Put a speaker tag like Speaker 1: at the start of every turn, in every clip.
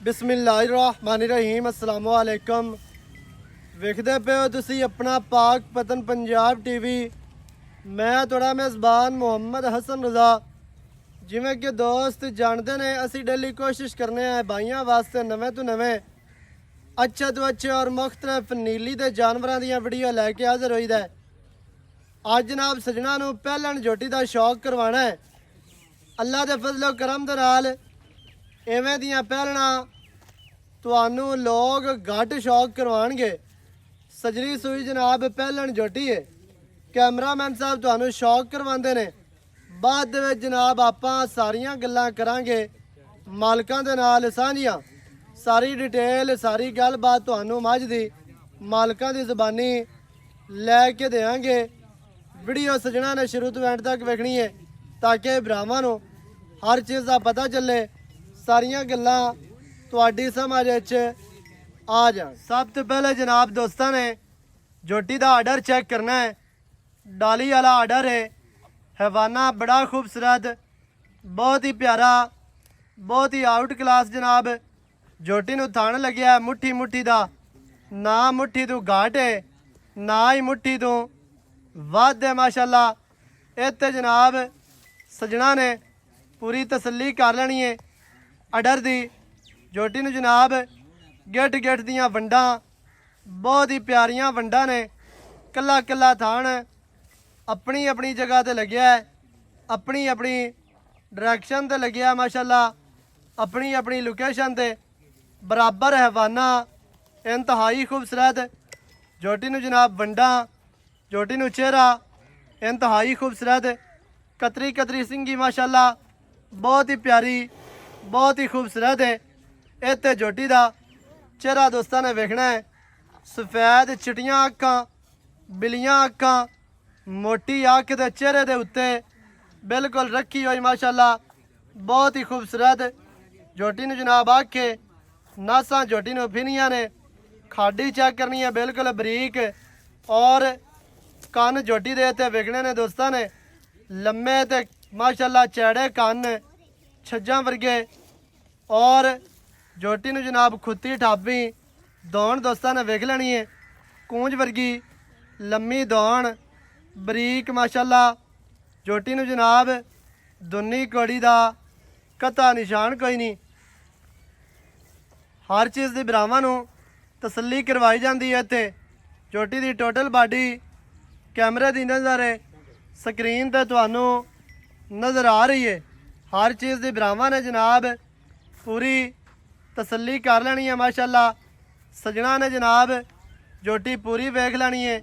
Speaker 1: बिस्मिल्लाहिर्रहमानिर्रहीम अस्सलाम वालेकुम। वेखदे पे हो तुसी अपना पाक पतन पंजाब टीवी। मैं थोड़ा मेज़बान मुहम्मद हसन रज़ा। जिमें कि दोस्त जानते ने असी डेली कोशिश करने हैं भाइयों वास्ते नवे तो नवे अच्छे तो अच्छे और मुख्तलिफ नीली दे जानवरों दी वीडियो लैके हाजिर होई दा। अज जनाब सजना नूं पहलन झोटी का शौक करवाना है। अल्लाह के फजलो करम दे नाल इवें दियां पहलना तुहानू लोग घट शौक करवाणगे। सजरी सूई जनाब पहलन झोटी है। कैमरामैन साहब तुहानू शौक करवाते ने। बाद दे विच जनाब आपां सारियां गल्लां करांगे मालकां दे नाल सांझियां। सारी डिटेल सारी गलबात तुहानू मझ दी मालकां दी ज़बानी लैके देंगे। वीडियो सजना ने शुरू तो एंड तक वेखनी है ताकि भरावां नू हर चीज़ का पता चले। सारियां गल्लां तुहाडी समझ विच आ जाण। सब तो पहले जनाब दोस्तां ने झोटी का आर्डर चेक करना है। डाली वाला आर्डर है। हैवाना बड़ा खूबसूरत, बहुत ही प्यारा, बहुत ही आउट क्लास जनाब। झोटी नू थण लग्या मुट्ठी मुट्ठी का, ना मुट्ठी तू घाट है ना ही मुट्ठी तू वध है माशाल्लाह। इत्ते जनाब सजना ने पूरी तसल्ली कर लेनी है आर्डर दी। झोटी नू जनाब गिट गिट दियां वंडां बहुत ही प्यारियां वंडां ने। कला कला थान अपनी अपनी जगह ते लग्या है, अपनी अपनी डायरैक्शन ते लग्या माशाल्लाह, अपनी अपनी लोकेशन ते बराबर हैवाना इंतहाई खूबसूरत। झोटी नू जनाब वंडां, झोटी नू चेहरा इंतहाई खूबसूरत, कतरी कतरी सिंगी माशाल्लाह बहुत ही प्यारी, बहुत ही खूबसूरत है। इत्ते झोटी का चेहरा दोस्तों ने वेखना है। सफेद चिटियां अखां, बिलियां अखां, मोटी अख के चेहरे के उत्ते बिल्कुल रखी हुई माशाल्लाह बहुत ही खूबसूरत। झोटी नू जनाब आखे नासा झोटी नू फिनिया ने। खाडी चेक करनी है बिल्कुल बरीक और कन झोटी दे ते वेखने ने दोस्तों ने लम्मे ते माशाल्लाह चैड़े कन छज्जां वर्गे। और झोटी नू जनाब खुत्ती ठाबी दौड़ दोस्तों ने वेख लेनी है। कूंज वर्गी लम्मी दौड़ बरीक माशाल्लाह। झोटी नू जनाब दुन्नी कौड़ी का कता निशान कोई नहीं। हर चीज़ की भरावां नू तसल्ली करवाई जाती है। इत्थे झोटी की टोटल बाडी कैमरे की नज़र स्क्रीन पर तुहानू नज़र आ रही है। हर चीज़ की भरावां ने जनाब पूरी तसल्ली कर लेनी है माशाल्लाह। सजना ने जनाब झोटी पूरी वेख लेनी है,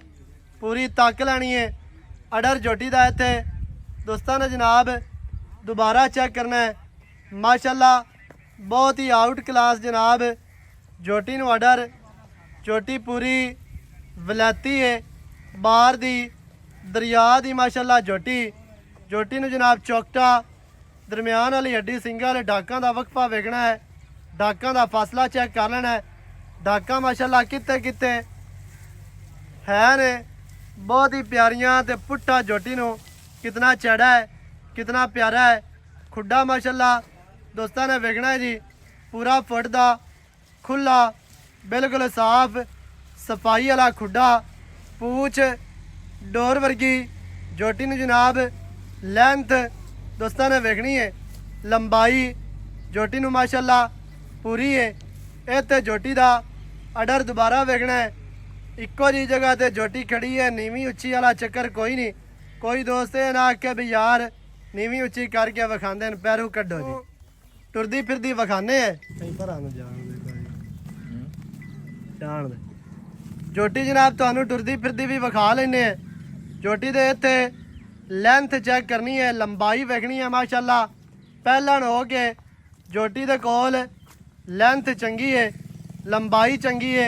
Speaker 1: पूरी तक लेनी है। आर्डर झोटी का इत्थे दोस्तों ने जनाब दोबारा चेक करना है माशाल्लाह बहुत ही आउट क्लास जनाब। झोटी नू आर्डर, झोटी पूरी वलैती है, बाहर दी दरिया दी माशाल्लाह झोटी। झोटी नू जनाब चौकटा दरम्यान वाली हड्डी सिंगा वाले डाकां का वक्फा वेखना है। डाकां का फासला चेक कर लेना है। डाकां माशाल्लाह कित्ते कित्ते है ने बहुत ही प्यारियां। ते पुट्ठा झोटी नू कितना चढ़ा है, कितना प्यारा है। खुड्डा माशाल्लाह दोस्तों ने वेखना है जी पूरा फुट दा खुला बिल्कुल साफ सफाई वाला खुड्डा। पूछ डोर वर्गी झोटी नू जनाब लेंथ दोस्तों ने वेखनी है। लंबाई झोटी नू माशाल्लाह पूरी है। इत्ते झोटी का आर्डर दोबारा वेखना है। इक्को जी जगह ते झोटी खड़ी है, नीवी उच्ची वाला चक्कर कोई नहीं। कोई दोस्त ये ना आखे भी यार नीवी उच्ची करके विखाते हैं, पैरू कड्डो जी। टुरदी फिरदी विखाने जान दे झोटी जनाब तुहानू टुरदी फिरदी भी विखा लेने। झोटी दे इत्थे लेंथ चेक करनी है, लंबाई वेखनी है माशाल्लाह। पहलन हो के झोटी दे कोल लेंथ चंगी है, लंबाई चंगी है,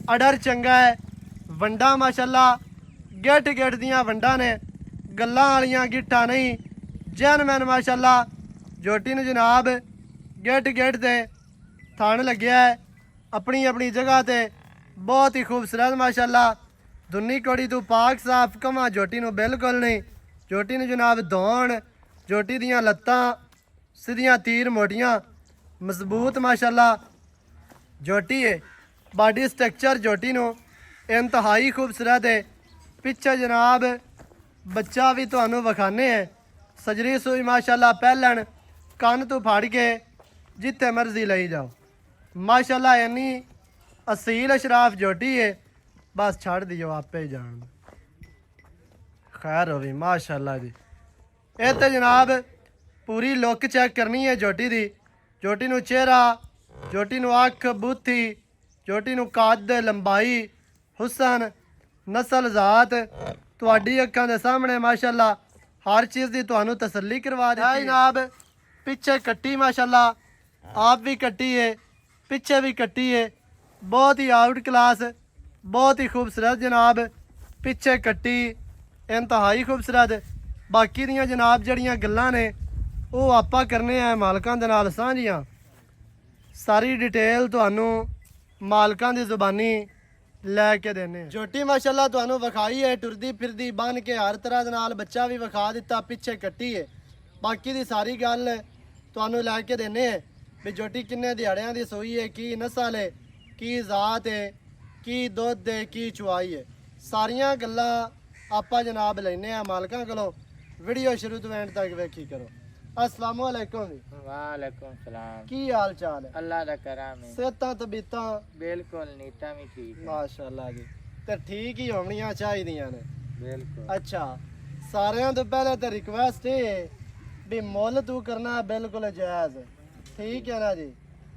Speaker 1: आर्डर चंगा है। वंडा माशाल्लाह गिट गिट दियां वंडा ने, गल्लां वालियां गिट्टां नहीं, जैनमैन माशाल्लाह। झोटी नू जनाब गिट गिट ते थण लग्या है अपनी अपनी जगह ते बहुत ही खूबसूरत माशाल्लाह। दुन्नी कौड़ी तू पाक साफ कमा झोटी नू बिल्कुल नहीं। झोटी नू जनाब दौड़, झोटी दियां लत्तां सीधियां तीर मोटियां मजबूत माशाल्लाह। झोटी है बॉडी स्ट्रक्चर झोटी नो इंतहाई खूबसूरत है पिछे जनाब बच्चा भी तुहानू विखाने है सजरी सूई माशाल्लाह पहलन कन तो फाड़ के जिथे मर्जी लाई जाओ माशाल्लाह इन्नी असील अशराफ झोटी है बस छड़ दियो आपे ही जान खैर होवी माशाल्लाह जी ਇਹ ਤੇ ਜਨਾਬ ਪੂਰੀ ਲੁੱਕ ਚੈੱਕ ਕਰਨੀ ਹੈ ਝੋਟੀ ਦੀ ਝੋਟੀ ਨੂੰ ਚਿਹਰਾ ਝੋਟੀ ਨੂੰ ਅੱਖ ਬੁੱਥੀ ਝੋਟੀ ਨੂੰ ਕੱਦ ਲੰਬਾਈ ਹੁਸਨ ਨਸਲ ਜ਼ਾਤ ਤੁਹਾਡੀ ਅੱਖਾਂ ਦੇ ਸਾਹਮਣੇ ਮਾਸ਼ਾਅੱਲਾ ਹਰ ਚੀਜ਼ ਦੀ ਤੁਹਾਨੂੰ ਤਸੱਲੀ ਕਰਵਾ ਦਿੱਤੀ ਜਨਾਬ ਪਿੱਛੇ ਕੱਟੀ ਮਾਸ਼ਾਅੱਲਾ ਆਪ ਵੀ ਕੱਟੀ ਹੈ ਪਿੱਛੇ ਵੀ ਕੱਟੀ ਹੈ ਬਹੁਤ ਹੀ ਆਊਟ ਕਲਾਸ ਬਹੁਤ ਹੀ ਖੂਬਸੂਰਤ ਜਨਾਬ ਪਿੱਛੇ ਕੱਟੀ ਇੰਤਹਾਈ ਖੂਬਸੂਰਤ ਬਾਕੀ ਦੀਆਂ ਜਨਾਬ ਜਿਹੜੀਆਂ ਗੱਲਾਂ ਨੇ ਉਹ ਆਪਾਂ ਕਰਨੇ ਆ ਮਾਲਕਾਂ ਦੇ ਨਾਲ ਸਾਂਝੀਆਂ ਸਾਰੀ ਡਿਟੇਲ ਤੁਹਾਨੂੰ ਮਾਲਕਾਂ ਦੀ ਜ਼ੁਬਾਨੀ ਲੈ ਕੇ ਦੇਣੇ ਝੋਟੀ ਮਾਸ਼ਾਅੱਲਾ ਤੁਹਾਨੂੰ ਵਿਖਾਈ ਹੈ ਟੁਰਦੀ ਫਿਰਦੀ ਬਨ ਕੇ ਹਰ ਤਰ੍ਹਾਂ ਦੇ ਨਾਲ ਬੱਚਾ ਵੀ ਵਿਖਾ ਦਿੱਤਾ ਪਿੱਛੇ ਕੱਟੀ ਹੈ ਬਾਕੀ ਦੀ ਸਾਰੀ ਗੱਲ ਤੁਹਾਨੂੰ ਲੈ ਕੇ ਦੇਣੇ ਹੈ ਵੀ ਝੋਟੀ ਕਿੰਨੇ ਦਿਹਾੜਿਆਂ ਦੀ ਸੂਈ ਹੈ ਕੀ ਨਸਲ ਹੈ ਕੀ ਜ਼ਾਤ ਹੈ ਕੀ ਦੁੱਧ ਹੈ ਕੀ ਚੁਆਈ ਹੈ ਸਾਰੀਆਂ ਗੱਲਾਂ ਆਪਾਂ ਜਨਾਬ ਲੈਣੇ ਆ ਮਾਲਕਾਂ ਕੋਲੋਂ वीडियो शुरू तो एंड तक वेखी करो अस्सलाम वालेकुम जी
Speaker 2: वालेकुम सलाम
Speaker 1: की हाल चाल है
Speaker 2: अल्लाह दा करम है
Speaker 1: सेहतां तबीयतां
Speaker 2: बिल्कुल नीता भी ठीक है
Speaker 1: माशाअल्लाह जी ते ठीक ही होणियां चाहिदियां ने
Speaker 2: बिल्कुल
Speaker 1: अच्छा सारियां तो पहले तो रिक्वेस्ट है भी मुल तू करना बिल्कुल जायज ठीक है ना जी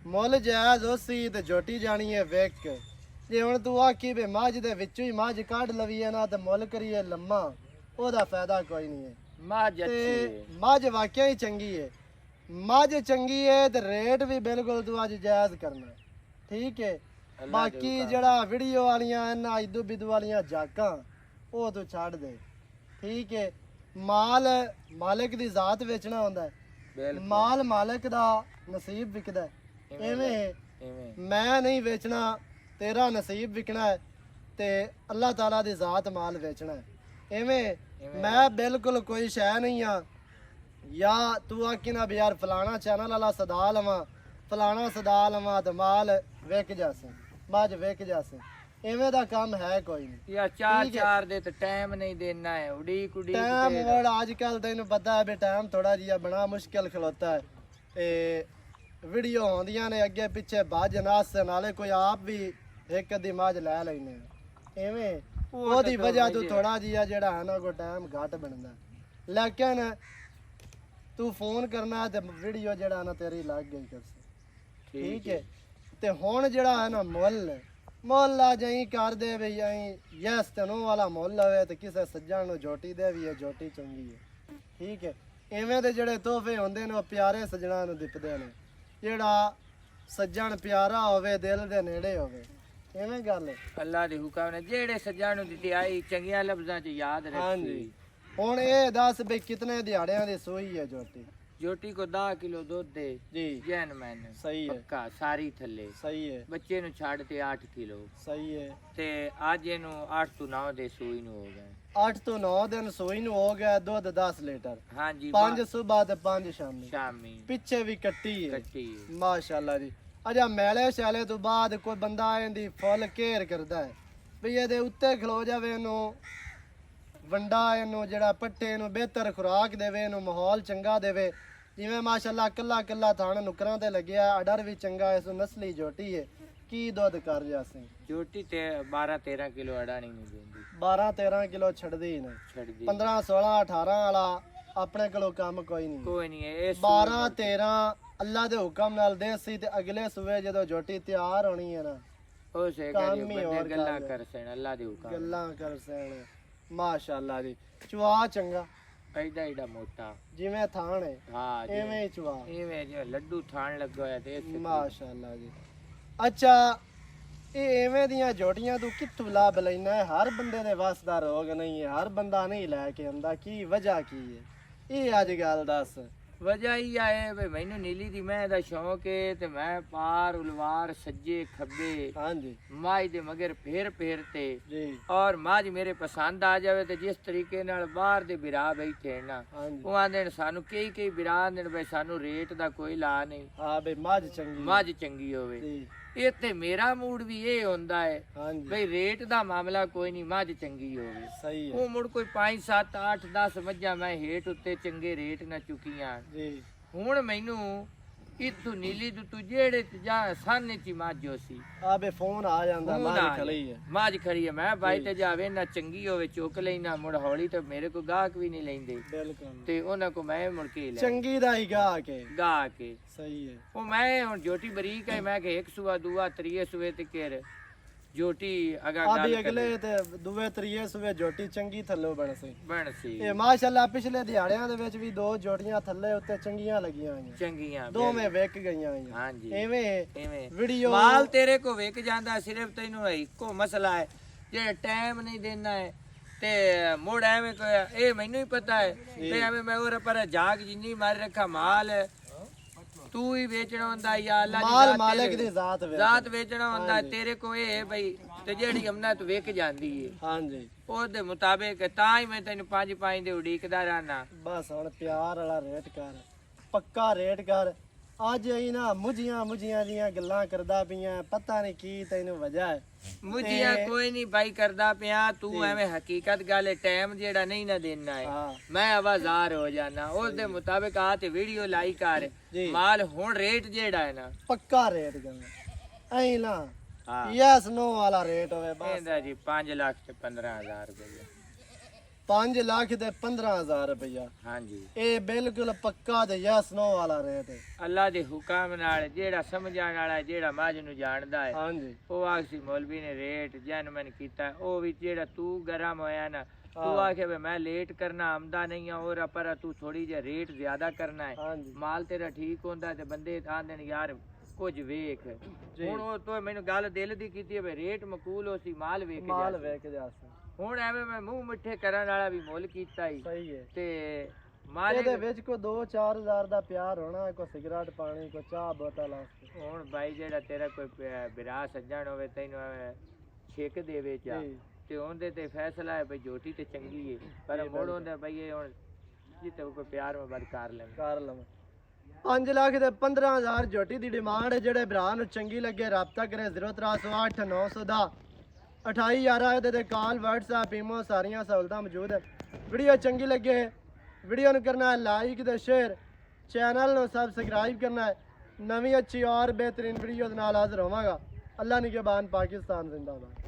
Speaker 1: मुल जायज होसी ते झोटी जानी है वेख के जे हुण तू आखी भी मझ दे विचों ही मझ कढ लवीए ना ते मुल करिए लम्मा ओदा फायदा कोई नहीं है
Speaker 2: मज अच्छी है
Speaker 1: मझ वाकई ही चंगी है मझ चंगी है ते रेट भी बिल्कुल तू अज जायज करना ठीक है बाकी जड़ा वीडियो वालियां ना इदू बिदू वालियां जाकां ਉਹ तू छड़ दे ठीक है माल मालिक दी जात बेचना होंदा है माल मालिक दा नसीब विकदा है एवें मैं नहीं बेचना तेरा नसीब विकना है ते अल्लाह ताला दी जात माल बेचना है एवें मैं बिल्कुल कोई शह नहीं हाँ या तू आखी ना भी यार फलाना चैनल वाला सदा लवा फलाना सदा लवा तो माल विक जासे मझ विक जासे इवें दा काम है कोई नहीं
Speaker 2: या चार चार दे तो टाइम नहीं देना है उड़ीक उड़ीक
Speaker 1: टाइम वड़ आजकल तेन पता है भी टाइम थोड़ा जिहा बड़ा मुश्किल खलोता है ते वीडियो आउंदियां ने अगे पिछे भज नस नाले कोई आप भी एक अद्धी मझ लै लैने इवें ਉਹਦੀ ਵਜ੍ਹਾ ਤੋਂ ਥੋੜਾ ਜਿਹਾ ਜਿਹੜਾ ਹੈ ਨਾ ਕੋ ਟਾਈਮ ਘੱਟ ਬਣਦਾ ਲੇਕਿਨ ਤੂੰ ਫੋਨ ਕਰਨਾ ਤੇ ਵੀਡੀਓ ਜਿਹੜਾ ਨਾ ਤੇਰੀ ਲੱਗ ਗਈ ਕਰਸੇ ਠੀਕ ਹੈ ਤੇ ਹੁਣ ਜਿਹੜਾ ਹੈ ਨਾ ਮੁੱਲ ਆ ਜਾਈ ਕਰ ਦੇ ਬਈ ਆਈ ਯਸ ਤਨੋ ਵਾਲਾ ਮੁੱਲ ਹੋਵੇ ਤੇ ਕਿਸੇ ਸੱਜਣ ਨੂੰ ਝੋਟੀ ਦੇ ਵੀ ਹੈ ਝੋਟੀ ਚੰਗੀ ਹੈ ਠੀਕ ਹੈ ਐਵੇਂ ਦੇ ਜਿਹੜੇ ਤੋਹਫੇ ਹੁੰਦੇ ਨੇ ਉਹ ਪਿਆਰੇ ਸੱਜਣਾ ਨੂੰ ਦਿੱਤੇ ਨੇ ਜਿਹੜਾ ਸੱਜਣ ਪਿਆਰਾ ਹੋਵੇ ਦਿਲ ਦੇ ਨੇੜੇ ਹੋਵੇ ਐਵੇਂ ਗੱਲ
Speaker 2: ਅੱਲਾ ਦੇ ਹੁਕਮ ਨੇ ਜਿਹੜੇ ਸੱਜਣ ਨੂੰ ਦਿੱਤੀ ਆਈ ਚੰਗੀਆਂ ਲਫ਼ਜ਼ਾਂ 'ਚ ਯਾਦ ਰੱਖੀ
Speaker 1: ਹੁਣ ਇਹ ਦੱਸ ਬਈ ਕਿਤਨੇ ਦਿਹਾੜਿਆਂ ਦੀ ਸੂਈ ਹੈ ਝੋਟੀ
Speaker 2: ਝੋਟੀ ਕੋ 10 ਕਿਲੋ ਦੁੱਧ ਦੇ
Speaker 1: ਜੀ
Speaker 2: ਜੈਨ ਮੈਨ
Speaker 1: ਸਹੀ ਹੈ
Speaker 2: ਪੱਕਾ ਸਾਰੀ ਥੱਲੇ
Speaker 1: ਸਹੀ ਹੈ
Speaker 2: ਬੱਚੇ ਨੂੰ ਛੱਡ ਤੇ 8 ਕਿਲੋ
Speaker 1: ਸਹੀ ਹੈ
Speaker 2: ਤੇ ਅੱਜ ਇਹਨੂੰ 8 ਤੋਂ 9 ਦੇ ਸੂਈ ਨੂੰ ਹੋ ਗਏ
Speaker 1: 8 ਤੋਂ 9 ਦਿਨ ਸੂਈ ਨੂੰ ਹੋ ਗਿਆ ਦੁੱਧ 10 ਲੀਟਰ
Speaker 2: ਹਾਂਜੀ
Speaker 1: 5 ਸਵੇਰ ਤੇ 5 ਸ਼ਾਮੀ
Speaker 2: ਸ਼ਾਮੀ
Speaker 1: ਪਿੱਛੇ ਵੀ ਕੱਟੀ ਹੈ
Speaker 2: ਕੱਟੀ
Speaker 1: ਮਾਸ਼ਾਅੱਲਾ ਜੀ ਅਜਾ ਮੈਲੇ ਸ਼ਾਲੇ ਤੋਂ ਬਾਅਦ ਕੋਈ ਬੰਦਾ ਇਹਦੀ ਫੁੱਲ ਕੇਅਰ ਕਰਦਾ ਹੈ ਵੀ ਇਹਦੇ ਉੱਤੇ ਖਲੋ ਜਾਵੇ ਇਹਨੂੰ ਵੰਡਾ ਇਹਨੂੰ ਜਿਹੜਾ ਪੱਟੇ ਨੂੰ ਬਿਹਤਰ ਖੁਰਾਕ ਦੇਵੇ ਇਹਨੂੰ ਮਾਹੌਲ ਚੰਗਾ ਦੇਵੇ ਜਿਵੇਂ ਮਾਸ਼ਾਅੱਲਾ ਕੱਲਾ ਕੱਲਾ ਥਾਣ ਨੁਕਰਾਂ ਤੇ ਲੱਗਿਆ ਆਰਡਰ ਵੀ ਚੰਗਾ ਇਸ ਨਸਲੀ ਝੋਟੀ ਹੈ ਕੀ ਦੁੱਧ ਕਰ ਜਾਸੀ
Speaker 2: ਝੋਟੀ ਤੇ 12 13 ਕਿਲੋ ਅੜਾ ਨਹੀਂ ਦਿੰਦੀ
Speaker 1: 12 13 ਕਿਲੋ ਛੱਡਦੀ ਹੀ ਨਹੀਂ
Speaker 2: ਛੱਡਦੀ
Speaker 1: 15 16 18 ਵਾਲਾ ਆਪਣੇ ਕੋਲੋਂ ਕੰਮ ਕੋਈ ਨਹੀਂ
Speaker 2: ਕੋਈ ਨਹੀਂ ਇਹ
Speaker 1: 12 13 ਅੱਲਾ ਦੇ ਹੁਕਮ ਨਾਲ ਦੇਸੀ ਤੇ ਅਗਲੇ ਸੂਏ ਜਦੋਂ ਝੋਟੀ ਤਿਆਰ ਹੋਣੀ ਹੈ ਨਾ
Speaker 2: ਉਹ ਸੇ
Speaker 1: ਕੰਮ ਹੀ ਹੋਰ
Speaker 2: ਗੱਲਾਂ ਕਰ ਸੈਣ ਅੱਲਾ ਦੇ ਹੁਕਮ
Speaker 1: ਗੱਲਾਂ ਕਰ ਸੈਣ ਮਾਸ਼ਾਅੱਲਾ ਜੀ ਚੁਆ ਚੰਗਾ
Speaker 2: ਐਡਾ ਐਡਾ ਮੋਟਾ
Speaker 1: ਜਿਵੇਂ ਥਾਣ ਹੈ
Speaker 2: ਹਾਂ
Speaker 1: ਐਵੇਂ ਹੀ ਚੁਆ
Speaker 2: ਇਵੇਂ ਜਿਵੇਂ ਲੱਡੂ ਥਾਣ ਲੱਗਾ ਹੋਇਆ ਤੇ
Speaker 1: ਮਾਸ਼ਾਅੱਲਾ ਜੀ ਅੱਛਾ ਇਹ ਐਵੇਂ ਦੀਆਂ ਝੋਟੀਆਂ ਤੂੰ ਕਿੱਥੋਂ ਲੱਭ ਲੈਣਾ ਹੈ ਹਰ ਬੰਦੇ ਦੇ ਵੱਸ ਦਾ ਰੋਗ ਨਹੀਂ ਹੈ ਹਰ ਬੰਦਾ ਨਹੀਂ ਲੈ ਕੇ ਆਉਂਦਾ ਕੀ ਵਜ੍ਹਾ ਕੀ ਹੈ ਇਹ ਅੱਜ ਗੱਲ ਦੱਸ
Speaker 2: ਵਜ੍ਹਾ ਹੀ ਆਏ ਵੀ ਮੈਨੂੰ ਨੀਲੀ ਦੀ ਮੈਂ ਦਾ ਸ਼ੌਂਕ ਏ ਤੇ ਮੈਂ ਪਾਰ ਉਲਵਾਰ ਸੱਜੇ ਖੱਬੇ
Speaker 1: ਹਾਂਜੀ
Speaker 2: ਮਾਝ ਦੇ ਮਗਰ ਫੇਰ ਤੇ
Speaker 1: ਜੀ
Speaker 2: ਔਰ ਮਾਝ ਮੇਰੇ ਪਸੰਦ ਆ ਜਾਵੇ ਤੇ ਜਿਸ ਤਰੀਕੇ ਨਾਲ ਬਾਹਰ ਦੇ ਬਿਰਾ ਬੈਠੇ ਨਾ
Speaker 1: ਹਾਂਜੀ
Speaker 2: ਉਹ ਆਂਦੇ ਨੇ ਸਾਨੂੰ ਕਈ ਬਿਰਾ ਆਂਦੇ ਨੇ ਬਈ ਸਾਨੂੰ ਰੇਟ ਦਾ ਕੋਈ ਲਾ ਨਹੀਂ
Speaker 1: ਹਾਂ ਬਈ ਮੱਝ ਚੰਗੀ
Speaker 2: ਮੱਝ ਚੰਗੀ ਹੋਵੇ
Speaker 1: ਜੀ
Speaker 2: ਇੱਥੇ ਮੇਰਾ ਮੂਡ ਵੀ ਇਹ ਹੁੰਦਾ ਹੈ
Speaker 1: ਹਾਂਜੀ
Speaker 2: ਬਈ ਰੇਟ ਦਾ ਮਾਮਲਾ ਕੋਈ ਨਹੀਂ ਮੱਝ ਚੰਗੀ ਹੋਵੇ
Speaker 1: ਸਹੀ ਹੈ
Speaker 2: ਉਹ ਮੁੜ ਕੋਈ 5 7 8 10 ਮੱਝਾਂ ਮੈਂ ਹੇਠ ਉੱਤੇ ਚੰਗੇ ਰੇਟ ਨਾ ਚੁੱਕੀਆਂ
Speaker 1: ਜੀ
Speaker 2: ਹੁਣ ਮੈਨੂੰ ਇਤੋਂ ਨੀਲੀ ਤੂੰ ਜਿਹੜੇ ਤੇ ਜਾ ਸਾਨੇ ਚ ਮਾਝੋ ਸੀ
Speaker 1: ਆ ਬੇ ਫੋਨ ਆ ਜਾਂਦਾ
Speaker 2: ਫੋਨ
Speaker 1: ਮੱਝ
Speaker 2: ਆ
Speaker 1: ਖੜੀ ਹੈ
Speaker 2: ਮਾਝ ਖੜੀ ਹੈ ਮੈਂ ਬਾਈ
Speaker 1: ਜੀ।
Speaker 2: ਤੇ ਜਾਵੇ ਨਾ ਚੰਗੀ ਹੋਵੇ ਚੁੱਕ ਲਈ ਨਾ ਮੁੜ ਹੌਲੀ ਤੇ ਮੇਰੇ ਕੋ ਗਾਹਕ ਵੀ ਨਹੀਂ ਲੈਂਦੇ
Speaker 1: ਬਿਲਕੁਲ
Speaker 2: ਤੇ ਉਹਨਾਂ ਕੋ ਮੈਂ ਮੁੜ ਕੇ ਲੈ
Speaker 1: ਚੰਗੀ ਦਾ ਹੀ ਗਾ ਕੇ
Speaker 2: ਗਾ ਕੇ
Speaker 1: ਸਹੀ ਹੈ
Speaker 2: ਉਹ ਮੈਂ ਹੁਣ ਜੋਟੀ ਬਰੀਕ ਹੈ ਮੈਂ ਕਿ ਇੱਕ ਸੂਆ ਦੂਆ ਤਰੀਏ ਸੂਏ ਤੇ ਘੇਰ ਜੋਟੀ ਅਗਾ
Speaker 1: ਆ
Speaker 2: ਗੱਲ
Speaker 1: ਵੀ ਅਗਲੇ ਤੇ ਦੂਵੇ ਤਰੀਏ ਸਵੇ ਜੋਟੀ ਚੰਗੀ ਥੱਲੇ ਬਣ ਸੀ
Speaker 2: ਬਣ ਸੀ
Speaker 1: ਇਹ ਮਾਸ਼ਾਅੱਲਾ ਪਿਛਲੇ ਦਿਹਾੜਿਆਂ ਦੇ ਵਿੱਚ ਵੀ 2 ਜੋਟੀਆਂ ਥੱਲੇ ਉੱਤੇ ਚੰਗੀਆਂ ਲੱਗੀਆਂ ਹੋਈਆਂ
Speaker 2: ਚੰਗੀਆਂ
Speaker 1: ਦੋਵੇਂ ਵਿਕ ਗਈਆਂ ਹੋਈਆਂ
Speaker 2: ਹਾਂਜੀ
Speaker 1: ਐਵੇਂ
Speaker 2: ਐਵੇਂ
Speaker 1: ਵੀਡੀਓ
Speaker 2: ਮਾਲ ਤੇਰੇ ਕੋ ਵਿਕ ਜਾਂਦਾ ਸਿਰਫ ਤੈਨੂੰ ਇੱਕੋ ਮਸਲਾ ਹੈ ਜਿਹੜਾ ਟਾਈਮ ਨਹੀਂ ਦੇਣਾ ਹੈ ਤੇ ਮੋੜ ਐਵੇਂ ਇਹ ਮੈਨੂੰ ਹੀ ਪਤਾ ਹੈ ਤੇ ਐਵੇਂ ਮੈਂ ਉਹ ਪਰ ਜਾਗ ਜਿੰਨੀ ਮਾਰ ਰੱਖਾ ਮਾਲ ਤੂੰ ਹੀ ਵੇਚਣਾ ਹੁੰਦਾ ਜਾਂ ਅੱਲਾ ਦੀ
Speaker 1: ਮਾਲ
Speaker 2: ਜ਼ਾਤ
Speaker 1: ਮਾਲਕ
Speaker 2: ਤੇਰੇ-
Speaker 1: ਦੀ ਜ਼ਾਤ ਵੇ
Speaker 2: ਜ਼ਾਤ ਵੇਚਣਾ ਹੁੰਦਾ ਤੇਰੇ ਕੋ ਇਹ ਹੈ ਬਈ ਤੇ ਜਿਹੜੀ ਅਮਨਤ ਵਿਕ ਜਾਂਦੀ ਹੈ
Speaker 1: ਹਾਂਜੀ
Speaker 2: ਉਹਦੇ ਮੁਤਾਬਿਕ ਤਾਂ ਹੀ ਮੈਂ ਤੈਨੂੰ 5 ਦੇ ਉਡੀਕਦਾ ਰਹਿਣਾ
Speaker 1: ਬਸ ਹੁਣ ਪਿਆਰ ਵਾਲਾ ਰੇਟ ਕਰ ਪੱਕਾ ਰੇਟ ਕਰ ਅੱਜ ਅਸੀਂ ਨਾ ਮੁਝੀਆਂ ਦੀਆਂ ਗੱਲਾਂ ਕਰਦਾ ਪਈਆਂ ਪਤਾ ਨਹੀਂ ਕੀ ਤੈਨੂੰ ਵਜ੍ਹਾ ਹੈ
Speaker 2: ਮੁਝਿਆ ਕੋਈ ਨਹੀਂ ਬਾਈ ਕਰਦਾ ਪਿਆ ਤੂੰ ਐਵੇਂ ਹਕੀਕਤ ਗੱਲ ਹੈ ਟਾਈਮ ਜਿਹੜਾ ਨਹੀਂ ਨਾ ਦੇਣਾ ਹੈ
Speaker 1: ਹਾਂ
Speaker 2: ਮੈਂ ਆਵਾਜ਼ਾਰ ਹੋ ਜਾਣਾ ਉਸ ਦੇ ਮੁਤਾਬਿਕ ਆ ਤੇ ਵੀਡੀਓ ਲਾਈਕ ਕਰ
Speaker 1: ਜੀ
Speaker 2: ਮਾਲ ਹੁਣ ਰੇਟ ਜਿਹੜਾ ਹੈ ਨਾ
Speaker 1: ਪੱਕਾ ਰੇਟ ਕਰਨਾ ਐਂ ਨਾ
Speaker 2: ਹਾਂ
Speaker 1: ਯੈਸ ਨੋ ਵਾਲਾ ਰੇਟ ਹੋਵੇ ਬਸ
Speaker 2: ਇਹਦਾ ਜੀ 5 ਲੱਖ ਤੇ 15,000 ਰੁਪਏ
Speaker 1: 5 ਲੱਖ ਤੇ 15,000 ਰੁਪਇਆ
Speaker 2: ਹਾਂਜੀ
Speaker 1: ਇਹ ਬਿਲਕੁਲ ਪੱਕਾ ਤੇ ਯੈਸ ਨੋ ਵਾਲਾ ਰੇਟ ਹੈ
Speaker 2: ਅੱਲਾ ਦੇ ਹੁਕਮ ਨਾਲ ਜਿਹੜਾ ਸਮਝਣ ਵਾਲਾ ਜਿਹੜਾ ਮਾਝ ਨੂੰ ਜਾਣਦਾ ਹੈ
Speaker 1: ਹਾਂਜੀ
Speaker 2: ਉਹ ਆਖੀ ਮੌਲਵੀ ਨੇ ਰੇਟ ਜੈਨਮਨ ਕੀਤਾ ਉਹ ਵੀ ਜਿਹੜਾ ਤੂੰ ਗਰਮ ਹੋਇਆ ਨਾ ਤੂੰ ਆਖੇ ਵੀ ਮੈਂ ਲੇਟ ਕਰਨਾ ਆਮਦਾ ਨਹੀਂ ਆ ਔਰ ਪਰ ਤੂੰ ਥੋੜੀ ਜਿਹਾ ਰੇਟ ਜ਼ਿਆਦਾ ਕਰਨਾ ਹੈ
Speaker 1: ਹਾਂਜੀ
Speaker 2: ਮਾਲ ਤੇਰਾ ਠੀਕ ਹੁੰਦਾ ਤੇ ਬੰਦੇ ਆਂਦੇ ਨੇ ਯਾਰ ਕੁਝ ਵੇਖ
Speaker 1: ਜੀ।
Speaker 2: ਹੁਣ ਉਹ ਤੋਂ ਮੈਨੂੰ ਗੱਲ ਦਿਲ ਦੀ ਕੀਤੀ ਹੈ ਵੀ ਰੇਟ ਮਕੂਲ ਹੋ ਸੀ ਮਾਲ ਵੇਖ
Speaker 1: ਮਾਲ
Speaker 2: ਜਾ
Speaker 1: ਵੇਖ ਜਾ
Speaker 2: ਹੁਣ ਐਵੇਂ ਮੈਂ ਮੂੰਹ ਮਿੱਠੇ ਕਰਨ ਵਾਲਾ ਵੀ ਮੁੱਲ ਕੀਤਾ ਹੀ
Speaker 1: ਸਹੀ ਹੈ
Speaker 2: ਤੇ ਮਾਲ
Speaker 1: ਇਹਦੇ ਵਿੱਚ ਕੋਈ 2-4 ਦਾ ਪਿਆਰ ਹੋਣਾ ਕੋਈ ਸਿਗਰਟ ਪਾਣੀ ਕੋਈ ਚਾਹ ਬੋਤਲ ਵਾਸਤੇ
Speaker 2: ਹੁਣ ਬਾਈ ਜਿਹੜਾ ਤੇਰਾ ਕੋਈ ਬਿਰਾ ਸੱਜਣ ਹੋਵੇ ਤੈਨੂੰ ਐਵੇਂ ਛੇਕ ਦੇਵੇ ਚਾ
Speaker 1: ਜੀ
Speaker 2: ਤੇ ਉਹਦੇ ਤੇ ਫੈਸਲਾ ਹੈ ਬਈ ਜੋਟੀ ਤੇ ਚੰਗੀ ਏ ਪਰ ਮੋੜ ਹੁੰਦਾ ਬਈ ਇਹ ਹੁਣ ਜਿੱਤੇ ਕੋਈ ਪਿਆਰ ਮੁਹੱਬਤ ਕਰ ਲੈ
Speaker 1: ਕਰ ਲਵਾਂ 5 ਲੱਖ ਦੇ 15,000 ਜੋਟੀ ਦੀ ਡਿਮਾਂਡ ਹੈ ਜਿਹੜੇ ਭਰਾ ਨੂੰ ਚੰਗੀ ਲੱਗੇ ਰਾਬਤਾ ਕਰੇ 0308 900 ਦਾ 2811 ਇਹਦੇ ਤੇ ਕਾਲ WhatsApp ਈਮੋ ਸਾਰੀਆਂ ਸਹੂਲਤਾਂ ਮੌਜੂਦ ਹੈ ਵੀਡੀਓ ਚੰਗੀ ਲੱਗੇ ਵੀਡੀਓ ਨੂੰ ਕਰਨਾ ਹੈ ਲਾਈਕ ਤੇ ਸ਼ੇਅਰ ਚੈਨਲ ਨੂੰ ਸਬਸਕ੍ਰਾਈਬ ਕਰਨਾ ਹੈ ਨਵੀਂ ਅੱਛੀ ਔਰ ਬਿਹਤਰੀਨ ਵੀਡੀਓ ਦੇ ਨਾਲ ਹਾਜ਼ਰ ਹੋਵਾਂਗਾ ਅੱਲਾ ਨਿਗਹਿਬਾਨ ਪਾਕਿਸਤਾਨ ਜ਼ਿੰਦਾਬਾਦ